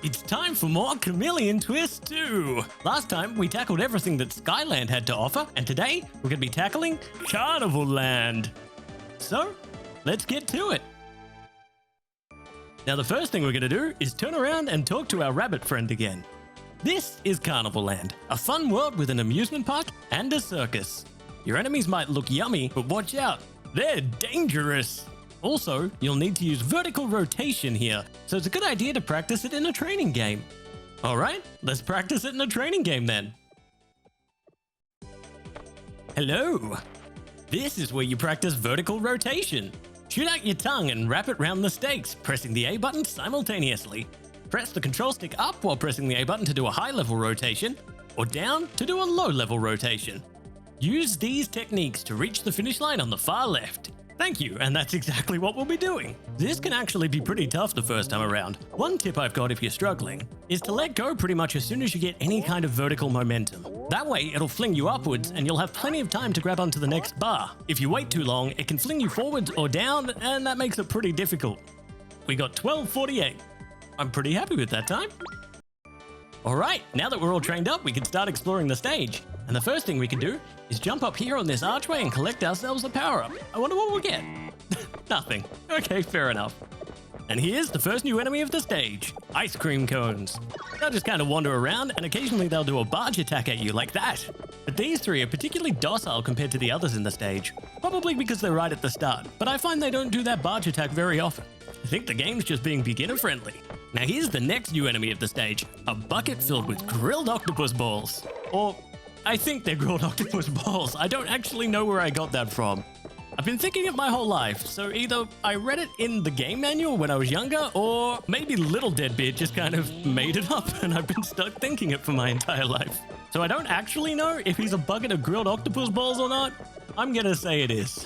It's time for more Chameleon Twist 2! Last time, we tackled everything that Skyland had to offer, and today, we're going to be tackling Carnival Land. So, let's get to it! Now the first thing we're going to do is turn around and talk to our rabbit friend again. This is Carnival Land, a fun world with an amusement park and a circus. Your enemies might look yummy, but watch out, they're dangerous! Also, you'll need to use vertical rotation here, so it's a good idea to practice it in a training game. Alright, let's practice it in a training game then. Hello! This is where you practice vertical rotation. Shoot out your tongue and wrap it round the stakes, pressing the A button simultaneously. Press the control stick up while pressing the A button to do a high-level rotation, or down to do a low-level rotation. Use these techniques to reach the finish line on the far left. Thank you, and that's exactly what we'll be doing. This can actually be pretty tough the first time around. One tip I've got if you're struggling is to let go pretty much as soon as you get any kind of vertical momentum. That way, it'll fling you upwards and you'll have plenty of time to grab onto the next bar. If you wait too long, it can fling you forwards or down, and that makes it pretty difficult. We got 12:48. I'm pretty happy with that time. Alright, now that we're all trained up, we can start exploring the stage. And the first thing we can do is jump up here on this archway and collect ourselves a power-up. I wonder what we'll get. Nothing. Okay, fair enough. And here's the first new enemy of the stage, ice cream cones. They'll just kind of wander around and occasionally they'll do a barge attack at you like that. But these three are particularly docile compared to the others in the stage. Probably because they're right at the start, but I find they don't do that barge attack very often. I think the game's just being beginner friendly. Now here's the next new enemy of the stage, a bucket filled with grilled octopus balls. Or I think they're grilled octopus balls. I don't actually know where I got that from. I've been thinking it my whole life, so either I read it in the game manual when I was younger, or maybe little DeadBeard just kind of made it up and I've been stuck thinking it for my entire life. So I don't actually know if he's a bucket of grilled octopus balls or not. I'm gonna say it is.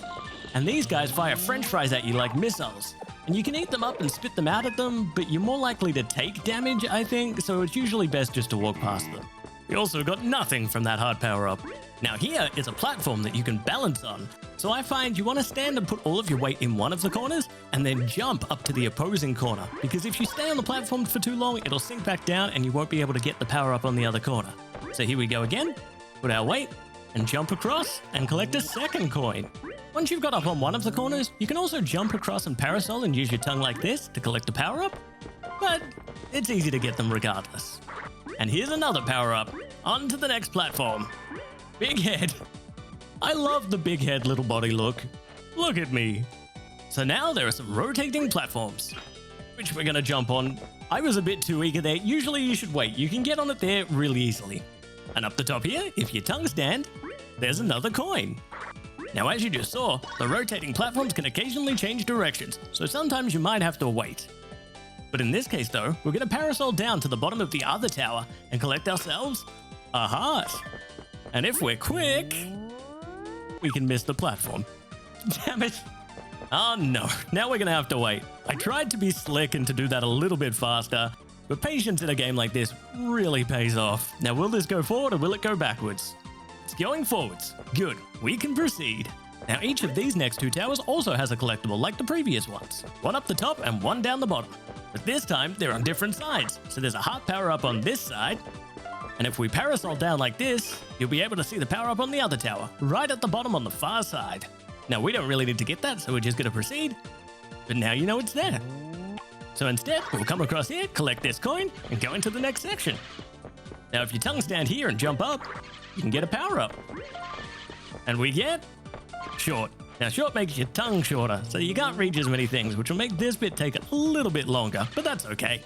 And these guys fire french fries at you like missiles. And you can eat them up and spit them out at them, but you're more likely to take damage, I think, so it's usually best just to walk past them. We also got nothing from that hard power-up. Now here is a platform that you can balance on, so I find you want to stand and put all of your weight in one of the corners, and then jump up to the opposing corner, because if you stay on the platform for too long, it'll sink back down and you won't be able to get the power-up on the other corner. So here we go again, put our weight, and jump across, and collect a second coin. Once you've got up on one of the corners, you can also jump across and parasol and use your tongue like this to collect a power-up, but it's easy to get them regardless. And here's another power-up. On to the next platform. Big head. I love the big head little body look. Look at me. So now there are some rotating platforms, which we're gonna jump on. I was a bit too eager there. Usually you should wait. You can get on it there really easily. And up the top here, if your tongue stand, there's another coin. Now as you just saw, the rotating platforms can occasionally change directions, so sometimes you might have to wait. But in this case though, we're going to parasol down to the bottom of the other tower and collect ourselves a heart. And if we're quick, we can miss the platform. Damn it. Oh no, now we're going to have to wait. I tried to be slick and to do that a little bit faster, but patience in a game like this really pays off. Now will this go forward or will it go backwards? It's going forwards. Good, we can proceed. Now each of these next two towers also has a collectible like the previous ones. One up the top and one down the bottom. But this time, they're on different sides. So there's a heart power-up on this side. And if we parasol down like this, you'll be able to see the power-up on the other tower, right at the bottom on the far side. Now we don't really need to get that, so we're just going to proceed. But now you know it's there. So instead, we'll come across here, collect this coin, and go into the next section. Now if your tongue stand here and jump up, you can get a power-up. And we get short. Now short makes your tongue shorter, so you can't reach as many things, which will make this bit take a little bit longer, but that's okay.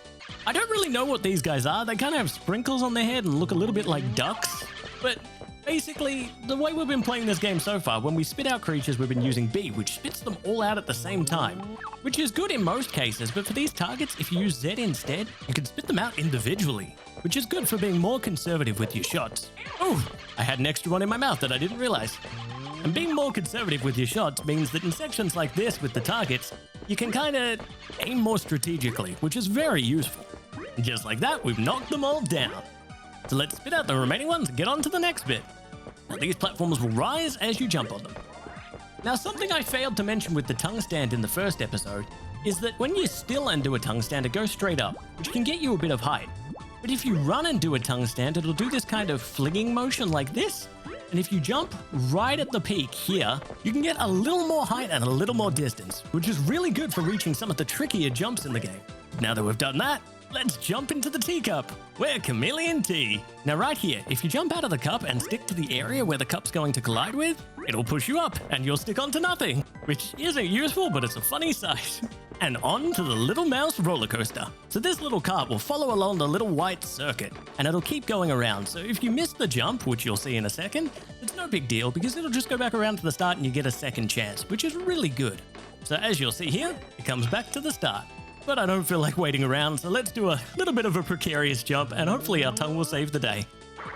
I don't really know what these guys are. They kind of have sprinkles on their head and look a little bit like ducks, but basically, the way we've been playing this game so far, when we spit out creatures, we've been using B, which spits them all out at the same time, which is good in most cases, but for these targets, if you use Z instead, you can spit them out individually, which is good for being more conservative with your shots. Oh, I had an extra one in my mouth that I didn't realize. And being more conservative with your shots means that in sections like this with the targets, you can kind of aim more strategically, which is very useful. And just like that, we've knocked them all down. So let's spit out the remaining ones and get on to the next bit. Now these platforms will rise as you jump on them. Now something I failed to mention with the tongue stand in the first episode is that when you still and do a tongue stand, it goes straight up, which can get you a bit of height. But if you run and do a tongue stand, it'll do this kind of flinging motion like this. And if you jump right at the peak here, you can get a little more height and a little more distance, which is really good for reaching some of the trickier jumps in the game. Now that we've done that, let's jump into the teacup. We're Chameleon T. Now right here, if you jump out of the cup and stick to the area where the cup's going to collide with, it'll push you up and you'll stick onto nothing, which isn't useful, but it's a funny sight. And on to the Little Mouse roller coaster. So this little cart will follow along the little white circuit, and it'll keep going around. So if you miss the jump, which you'll see in a second, it's no big deal because it'll just go back around to the start and you get a second chance, which is really good. So as you'll see here, it comes back to the start. But I don't feel like waiting around, so let's do a little bit of a precarious jump, and hopefully our tongue will save the day.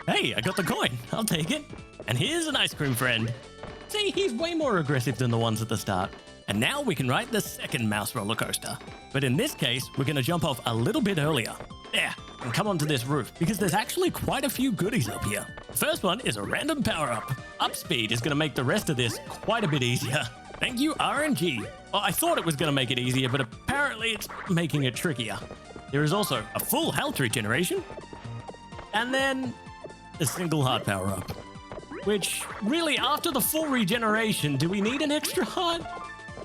Hey, I got the coin. I'll take it. And here's an ice cream friend. See, he's way more aggressive than the ones at the start. And now we can ride the second mouse roller coaster. But in this case, we're going to jump off a little bit earlier. There, and come onto this roof, because there's actually quite a few goodies up here. The first one is a random power-up. Up speed is going to make the rest of this quite a bit easier. Thank you, RNG. Well, I thought it was going to make it easier, but apparently it's making it trickier. There is also a full health regeneration, and then a single heart power-up. Which, really, after the full regeneration, do we need an extra heart?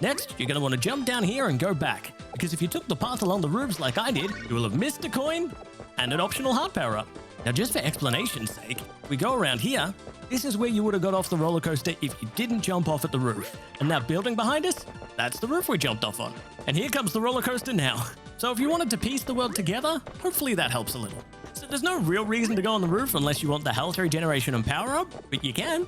Next, you're going to want to jump down here and go back, because if you took the path along the roofs like I did, you will have missed a coin and an optional heart power-up. Now, just for explanation's sake, if we go around here, this is where you would have got off the roller coaster if you didn't jump off at the roof. And that building behind us, that's the roof we jumped off on. And here comes the roller coaster now. So if you wanted to piece the world together, hopefully that helps a little. So there's no real reason to go on the roof unless you want the health regeneration and power-up, but you can.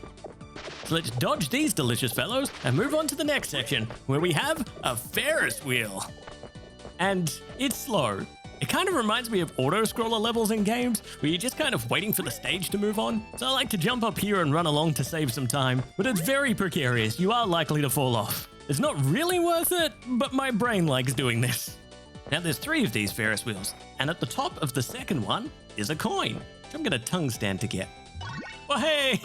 So let's dodge these delicious fellows and move on to the next section, where we have a Ferris wheel. And it's slow. It kind of reminds me of auto-scroller levels in games, where you're just kind of waiting for the stage to move on. So I like to jump up here and run along to save some time, but it's very precarious. You are likely to fall off. It's not really worth it, but my brain likes doing this. Now there's 3 of these Ferris wheels, and at the top of the second one is a coin, which I'm going to tongue stand to get. Oh hey!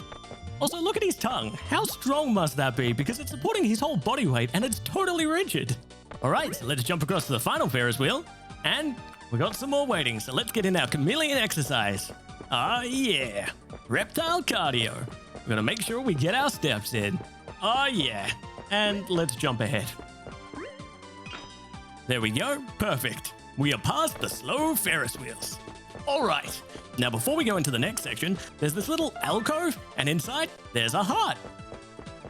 Also, look at his tongue. How strong must that be? Because it's supporting his whole body weight and it's totally rigid. All right, so let's jump across to the final Ferris wheel. And we got some more waiting, so let's get in our chameleon exercise. Ah, yeah. Reptile cardio. We're gonna make sure we get our steps in. Oh, yeah. And let's jump ahead. There we go. Perfect. We are past the slow Ferris wheels. All right. Now, before we go into the next section, there's this little alcove, and inside, there's a heart.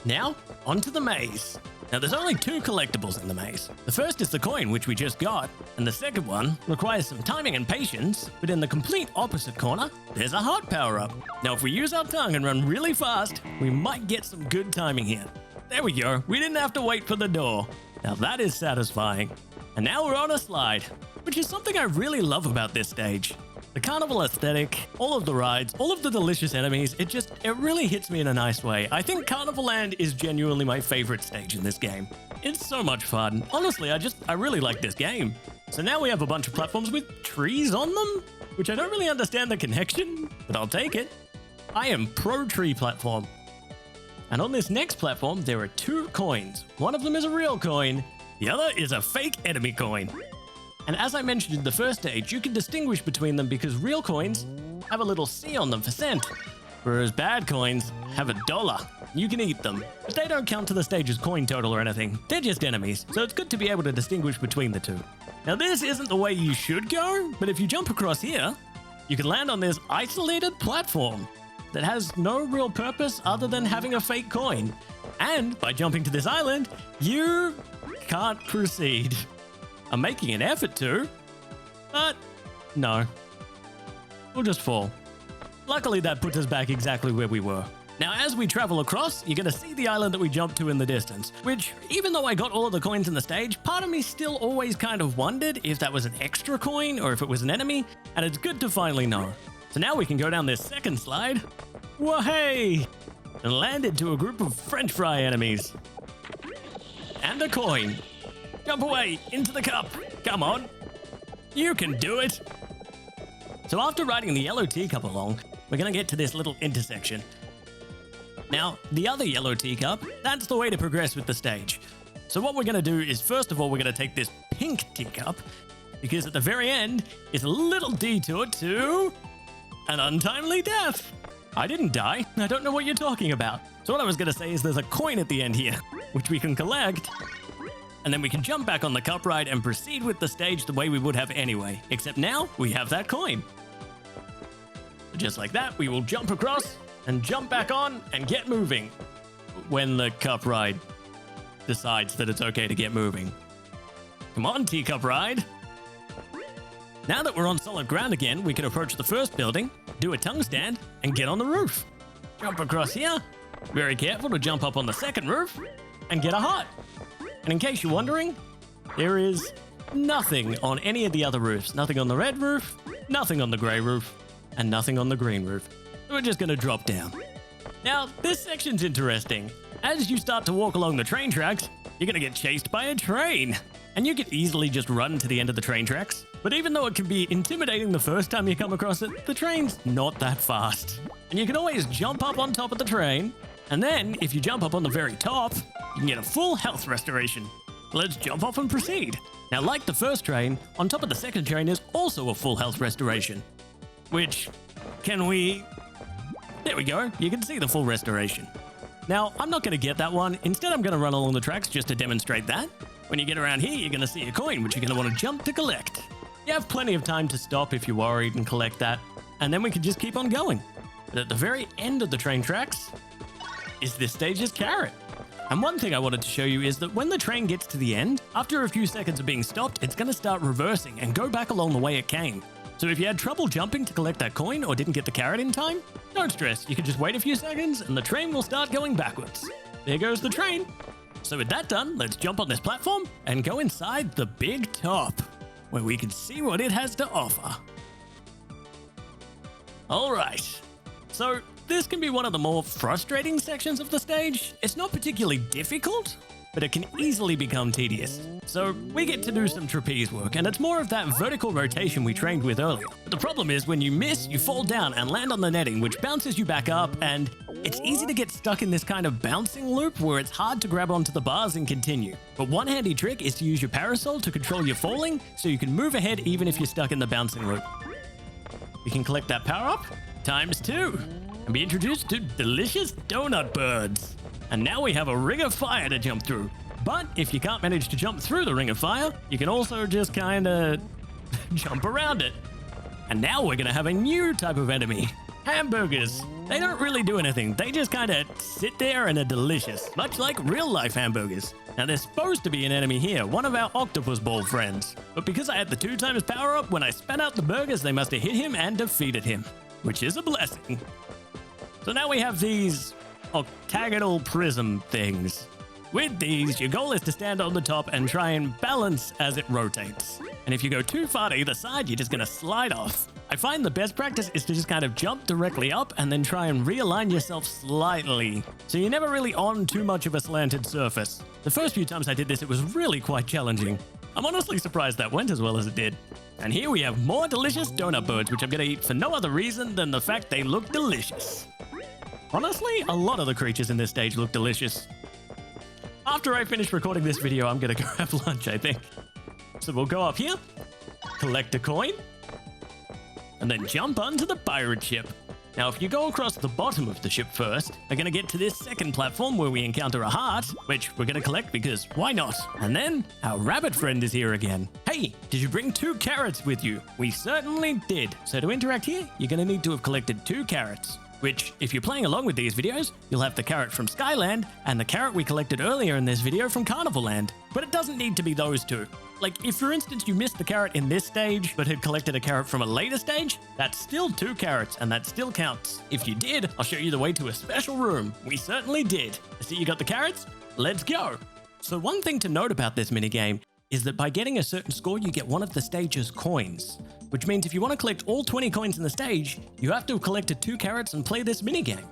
Now, onto the maze. Now, there's only 2 collectibles in the maze. The first is the coin, which we just got, and the second one requires some timing and patience, but in the complete opposite corner, there's a heart power-up. Now, if we use our tongue and run really fast, we might get some good timing here. There we go. We didn't have to wait for the door. Now, that is satisfying. And now we're on a slide, which is something I really love about this stage. The carnival aesthetic, all of the rides, all of the delicious enemies, it really hits me in a nice way. I think Carnival Land is genuinely my favorite stage in this game. It's so much fun. Honestly, I really like this game. So now we have a bunch of platforms with trees on them, which I don't really understand the connection, but I'll take it. I am pro tree platform. And on this next platform, there are 2 coins. One of them is a real coin, the other is a fake enemy coin. And as I mentioned in the first stage, you can distinguish between them because real coins have a little C on them for cent, whereas bad coins have $1. You can eat them, but they don't count to the stage's coin total or anything. They're just enemies, so it's good to be able to distinguish between the 2. Now this isn't the way you should go, but if you jump across here, you can land on this isolated platform that has no real purpose other than having a fake coin. And by jumping to this island, you can't proceed. I'm making an effort to, but no. We'll just fall. Luckily, that puts us back exactly where we were. Now, as we travel across, you're going to see the island that we jumped to in the distance, which, even though I got all of the coins in the stage, part of me still always kind of wondered if that was an extra coin or if it was an enemy, and it's good to finally know. So now we can go down this second slide. Whoa-hey! And land into a group of French fry enemies. And a coin. Jump away, into the cup. Come on. You can do it. So after riding the yellow teacup along, we're going to get to this little intersection. Now, the other yellow teacup, that's the way to progress with the stage. So what we're going to do is, first of all, we're going to take this pink teacup, because at the very end is a little detour to an untimely death. I didn't die. I don't know what you're talking about. So what I was going to say is there's a coin at the end here, which we can collect, and then we can jump back on the cup ride and proceed with the stage the way we would have anyway, except now we have that coin. So just like that, we will jump across and jump back on and get moving when the cup ride decides that it's okay to get moving. Come on, teacup ride. Now that we're on solid ground again, we can approach the first building, do a tongue stand, and get on the roof. Jump across here. Very careful to jump up on the second roof and get a heart. And in case you're wondering, there is nothing on any of the other roofs. Nothing on the red roof, nothing on the grey roof, and nothing on the green roof. So we're just going to drop down. Now, this section's interesting. As you start to walk along the train tracks, you're going to get chased by a train. And you could easily just run to the end of the train tracks. But even though it can be intimidating the first time you come across it, the train's not that fast. And you can always jump up on top of the train. And then, if you jump up on the very top, you can get a full health restoration. Let's jump off and proceed. Now, like the first train, on top of the second train is also a full health restoration. Which, can we... There we go. You can see the full restoration. Now, I'm not going to get that one. Instead, I'm going to run along the tracks just to demonstrate that. When you get around here, you're going to see a coin, which you're going to want to jump to collect. You have plenty of time to stop if you're worried and collect that. And then we can just keep on going. But at the very end of the train tracks is this stage's carrot. And one thing I wanted to show you is that when the train gets to the end, after a few seconds of being stopped, it's going to start reversing and go back along the way it came. So if you had trouble jumping to collect that coin or didn't get the carrot in time, don't stress, you can just wait a few seconds and the train will start going backwards. There goes the train. So with that done, let's jump on this platform and go inside the big top, where we can see what it has to offer. Alright, so this can be one of the more frustrating sections of the stage. It's not particularly difficult, but it can easily become tedious. So we get to do some trapeze work, and it's more of that vertical rotation we trained with earlier. But the problem is when you miss, you fall down and land on the netting, which bounces you back up, and it's easy to get stuck in this kind of bouncing loop where it's hard to grab onto the bars and continue. But one handy trick is to use your parasol to control your falling, so you can move ahead even if you're stuck in the bouncing loop. You can collect that power up ×2 and be introduced to delicious donut birds. And now we have a ring of fire to jump through. But if you can't manage to jump through the ring of fire, you can also just kinda jump around it. And now we're gonna have a new type of enemy. Hamburgers. They don't really do anything. They just kinda sit there and are delicious, much like real life hamburgers. Now there's supposed to be an enemy here, one of our octopus ball friends. But because I had the 2x power up, when I spat out the burgers, they must have hit him and defeated him, which is a blessing. So now we have these octagonal prism things. With these, your goal is to stand on the top and try and balance as it rotates. And if you go too far to either side, you're just going to slide off. I find the best practice is to just kind of jump directly up and then try and realign yourself slightly. So you're never really on too much of a slanted surface. The first few times I did this, it was really quite challenging. I'm honestly surprised that went as well as it did. And here we have more delicious donut birds, which I'm going to eat for no other reason than the fact they look delicious. Honestly, a lot of the creatures in this stage look delicious. After I finish recording this video, I'm gonna go have lunch, I think. So we'll go up here, collect a coin, and then jump onto the pirate ship. Now, if you go across the bottom of the ship first, we're gonna get to this second platform where we encounter a heart, which we're gonna collect because why not? And then our rabbit friend is here again. Hey, did you bring 2 carrots with you? We certainly did. So to interact here, you're gonna need to have collected 2 carrots. Which, if you're playing along with these videos, you'll have the carrot from Skyland and the carrot we collected earlier in this video from Carnival Land. But it doesn't need to be those 2. Like, if for instance you missed the carrot in this stage, but had collected a carrot from a later stage, that's still 2 carrots, and that still counts. If you did, I'll show you the way to a special room. We certainly did. I see you got the carrots? Let's go! So one thing to note about this minigame is that by getting a certain score, you get one of the stage's coins. Which means if you want to collect all 20 coins in the stage, you have to have collected 2 carrots and play this minigame.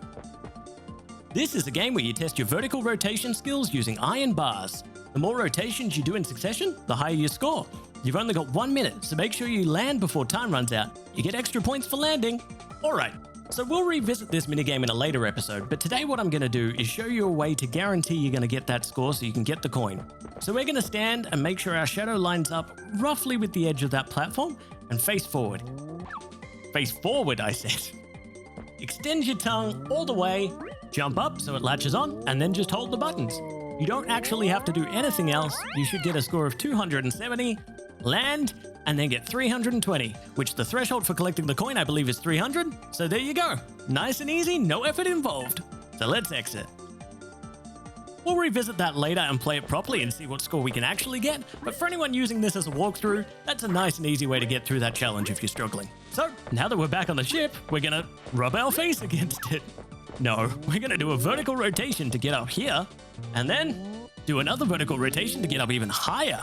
This is a game where you test your vertical rotation skills using iron bars. The more rotations you do in succession, the higher your score. You've only got 1 minute, so make sure you land before time runs out. You get extra points for landing. Alright, So we'll revisit this minigame in a later episode, but today what I'm going to do is show you a way to guarantee you're going to get that score so you can get the coin. So we're going to stand and make sure our shadow lines up roughly with the edge of that platform and face forward. Face forward, I said. Extend your tongue all the way, jump up so it latches on, and then just hold the buttons. You don't actually have to do anything else. You should get a score of 270, land, and then get 320, which the threshold for collecting the coin I believe is 300. So there you go. Nice and easy, no effort involved. So let's exit. We'll revisit that later and play it properly and see what score we can actually get, but for anyone using this as a walkthrough, that's a nice and easy way to get through that challenge if you're struggling. So, now that we're back on the ship, we're gonna rub our face against it. No, we're gonna do a vertical rotation to get up here, and then do another vertical rotation to get up even higher.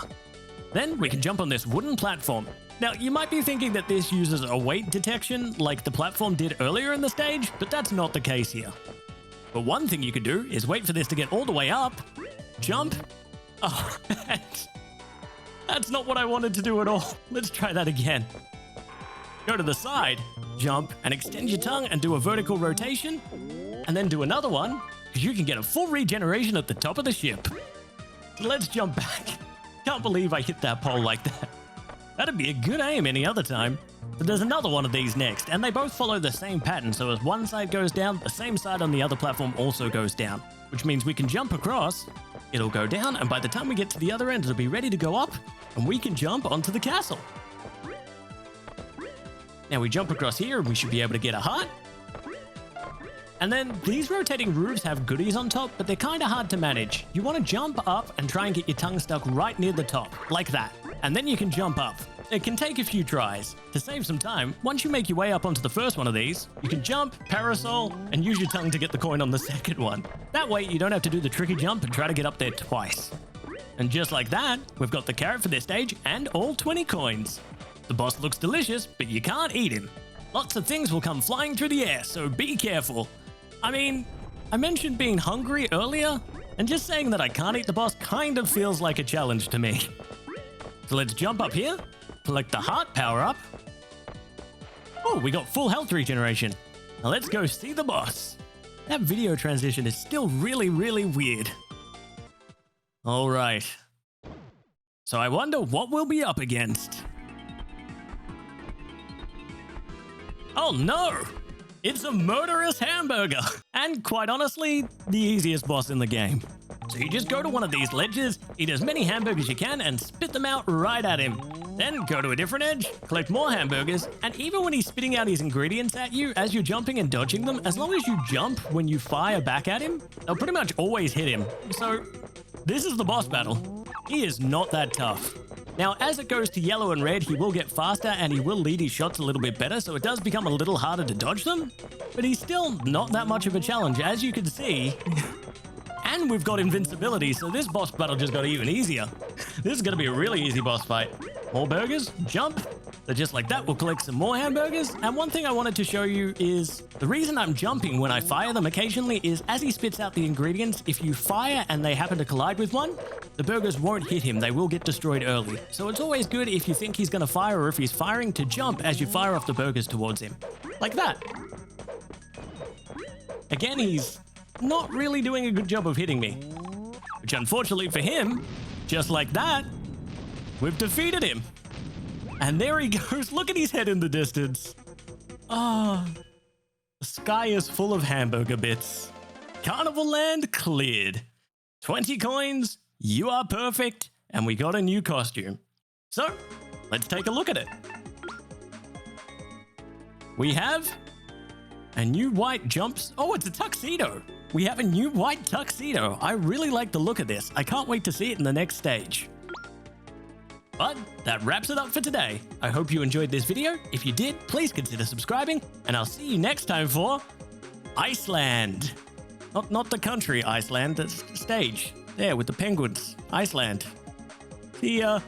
Then we can jump on this wooden platform. Now, you might be thinking that this uses a weight detection like the platform did earlier in the stage, but that's not the case here. But one thing you could do is wait for this to get all the way up, jump. Oh, that's not what I wanted to do at all. Let's try that again. Go to the side, jump, and extend your tongue and do a vertical rotation, and then do another one, because you can get a full regeneration at the top of the ship. So let's jump back. Can't believe I hit that pole like that. That'd be a good aim any other time. But there's another one of these next, and they both follow the same pattern, so as one side goes down, the same side on the other platform also goes down. Which means we can jump across, it'll go down, and by the time we get to the other end, it'll be ready to go up, and we can jump onto the castle. Now we jump across here, and we should be able to get a heart. And then these rotating roofs have goodies on top, but they're kind of hard to manage. You want to jump up and try and get your tongue stuck right near the top, like that. And then you can jump up. It can take a few tries. To save some time, once you make your way up onto the first one of these, you can jump, parasol, and use your tongue to get the coin on the second one. That way, you don't have to do the tricky jump and try to get up there twice. And just like that, we've got the carrot for this stage and all 20 coins. The boss looks delicious, but you can't eat him. Lots of things will come flying through the air, so be careful. I mean, I mentioned being hungry earlier, and just saying that I can't eat the boss kind of feels like a challenge to me. So let's jump up here, collect the heart power-up. Oh, we got full health regeneration. Now let's go see the boss. That video transition is still really, really weird. All right. So I wonder what we'll be up against. Oh no! It's a murderous hamburger! And quite honestly, the easiest boss in the game. So you just go to one of these ledges, eat as many hamburgers you can, and spit them out right at him. Then go to a different edge, collect more hamburgers, and even when he's spitting out his ingredients at you as you're jumping and dodging them, as long as you jump when you fire back at him, they'll pretty much always hit him. So this is the boss battle. He is not that tough. Now, as it goes to yellow and red, he will get faster and he will lead his shots a little bit better, so it does become a little harder to dodge them. But he's still not that much of a challenge, as you can see. And we've got invincibility, so this boss battle just got even easier. This is going to be a really easy boss fight. More burgers, jump. So just like that, we'll collect some more hamburgers. And one thing I wanted to show you is the reason I'm jumping when I fire them occasionally is as he spits out the ingredients, if you fire and they happen to collide with one, the burgers won't hit him. They will get destroyed early. So it's always good if you think he's going to fire or if he's firing to jump as you fire off the burgers towards him. Like that. Again, he's not really doing a good job of hitting me. Which unfortunately for him, just like that, we've defeated him. And there he goes. Look at his head in the distance. Ah, oh, the sky is full of hamburger bits. Carnival Land cleared. 20 coins, you are perfect, and we got a new costume. So, let's take a look at it. We have a new white jumps. Oh, it's a tuxedo. We have a new white tuxedo. I really like the look of this. I can't wait to see it in the next stage. But that wraps it up for today. I hope you enjoyed this video. If you did, please consider subscribing, and I'll see you next time for Iceland. Not the country Iceland, the stage. There with the penguins. Iceland. See ya.